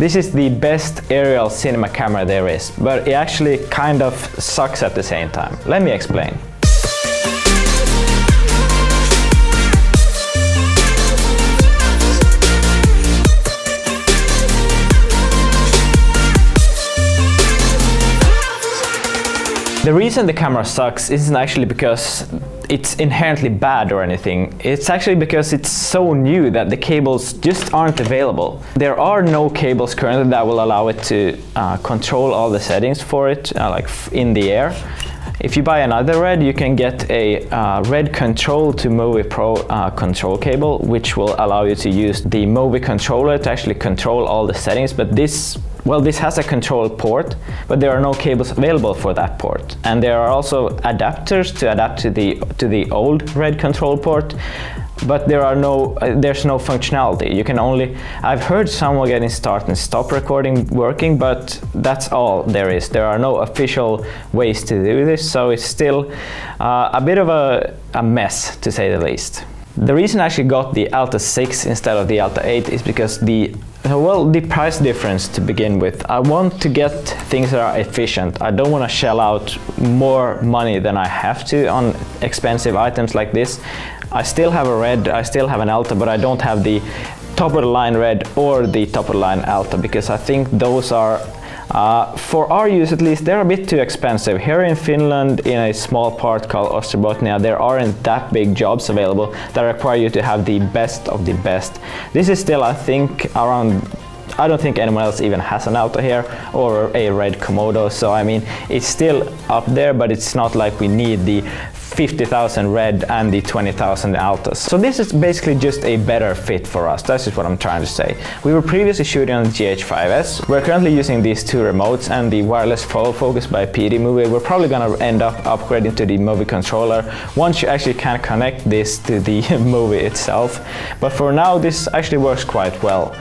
This is the best aerial cinema camera there is, but it actually kind of sucks at the same time. Let me explain. The reason the camera sucks isn't actually because it's inherently bad or anything. It's actually because it's so new that the cables just aren't available. There are no cables currently that will allow it to control all the settings for it, like in the air. If you buy another RED, you can get a RED Control to Movie Pro control cable, which will allow you to use the movie controller to actually control all the settings. But this has a control port, but there are no cables available for that port. And there are also adapters to adapt to the old RED control port, but there's no functionality. You can only, I've heard someone getting start and stop recording working, but that's all there is. There are no official ways to do this, so it's still a bit of a mess, to say the least. The reason I actually got the Alta 6 instead of the Alta 8 is because the price difference to begin with. I want to get things that are efficient. I don't want to shell out more money than I have to on expensive items like this. I still have a RED, I still have an Alta, but I don't have the top of the line RED or the top of the line Alta, because I think those are, for our use at least, they're a bit too expensive. Here in Finland, in a small part called Österbottnia, there aren't that big jobs available that require you to have the best of the best. This is still, I think, around, I don't think anyone else even has an Alta here or a RED Komodo, so I mean, it's still up there, but it's not like we need the 50,000 RED and the 20,000 Altas. So this is basically just a better fit for us. That's just what I'm trying to say. We were previously shooting on the GH5s. We're currently using these two remotes and the wireless follow focus by PD Movie. We're probably gonna end up upgrading to the movie controller once you actually can connect this to the movie itself. But for now, this actually works quite well.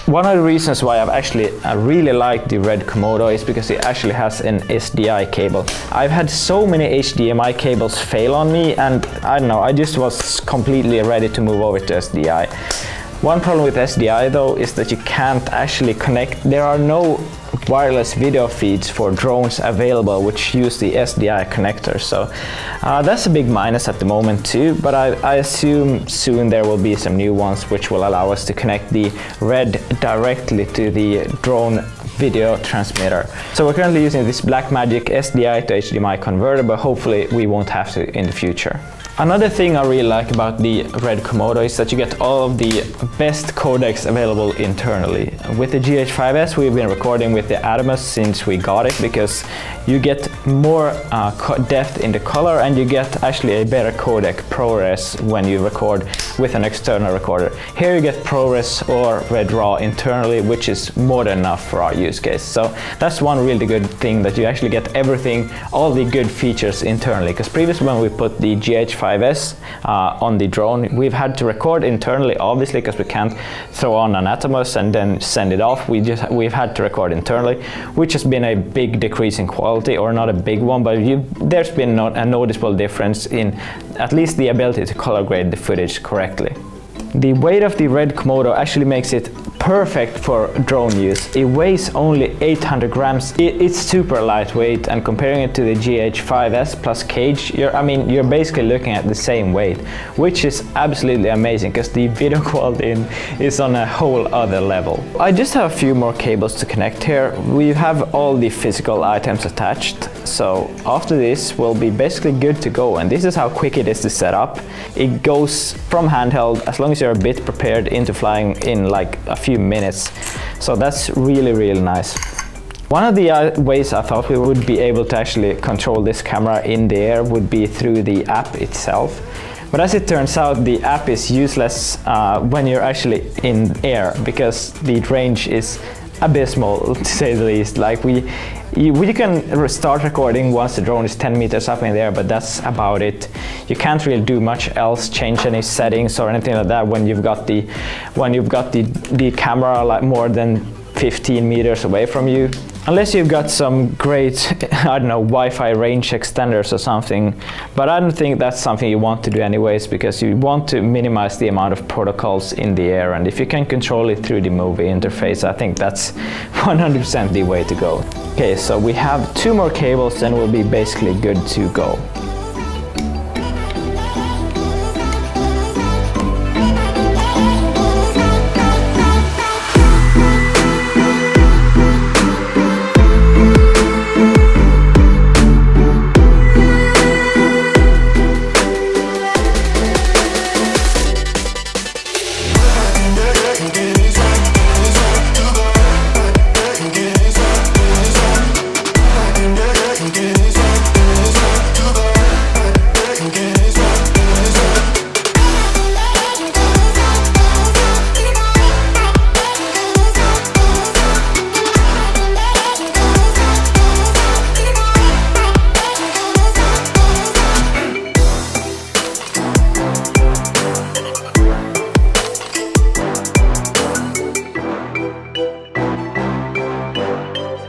One of the reasons why I really like the RED Komodo is because it actually has an SDI cable. I've had so many HDMI cables fail on me, and I don't know, I just was completely ready to move over to SDI. One problem with SDI though is that you can't actually connect. There are no wireless video feeds for drones available which use the SDI connector, so that's a big minus at the moment too, but I assume soon there will be some new ones which will allow us to connect the RED directly to the drone video transmitter. So we're currently using this Blackmagic SDI to HDMI converter, but hopefully we won't have to in the future. Another thing I really like about the RED Komodo is that you get all of the best codecs available internally. With the GH5s, we've been recording with the Atomos since we got it, because you get more depth in the color and you get actually a better codec, ProRes, when you record with an external recorder. Here you get ProRes or Red Raw internally, which is more than enough for our use case. So that's one really good thing, that you actually get everything, all the good features internally. Because previously when we put the GH5s on the drone, we've had to record internally, obviously, because we can't throw on an Atomos and then send it off. We've had to record internally, which has been a big decrease in quality, or not a big one, but there's been a noticeable difference in at least the ability to color grade the footage correctly. The weight of the RED Komodo actually makes it perfect for drone use. It weighs only 800 grams. It's super lightweight, and comparing it to the GH5s plus cage, you're basically looking at the same weight, which is absolutely amazing because the video quality is on a whole other level. I just have a few more cables to connect here. We have all the physical items attached, so after this we'll be basically good to go, and this is how quick it is to set up. It goes from handheld, as long as you're a bit prepared, into flying in like a few minutes. So that's really, really nice. One of the ways I thought we would be able to actually control this camera in the air would be through the app itself. But as it turns out, the app is useless when you're actually in air, because the range is abysmal, to say the least. Like you can start recording once the drone is 10 meters up in the air, but that's about it. You can't really do much else, change any settings or anything like that when you've got the camera like more than 15 meters away from you. Unless you've got some great, I don't know, Wi-Fi range extenders or something. But I don't think that's something you want to do anyways, because you want to minimize the amount of protocols in the air. And if you can control it through the movie interface, I think that's 100% the way to go. Okay, so we have 2 more cables and we'll be basically good to go.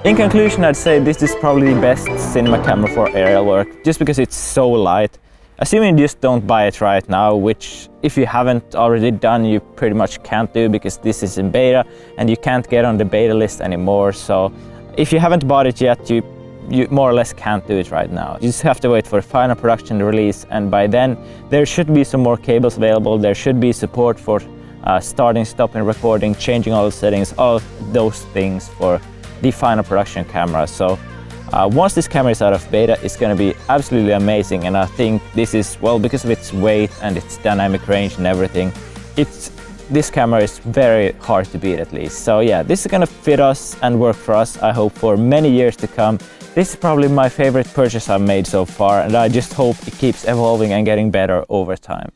In conclusion, I'd say this is probably the best cinema camera for aerial work, just because it's so light. Assuming you just don't buy it right now, which if you haven't already done, you pretty much can't do because this is in beta and you can't get on the beta list anymore. So if you haven't bought it yet, you more or less can't do it right now. You just have to wait for final production release, and by then there should be some more cables available. There should be support for starting, stopping recording, changing all the settings, all of those things for the final production camera. So once this camera is out of beta, it's going to be absolutely amazing. And I think this is, well, because of its weight and its dynamic range and everything, this camera is very hard to beat at least. So yeah, this is going to fit us and work for us, I hope, for many years to come. This is probably my favorite purchase I've made so far, and I just hope it keeps evolving and getting better over time.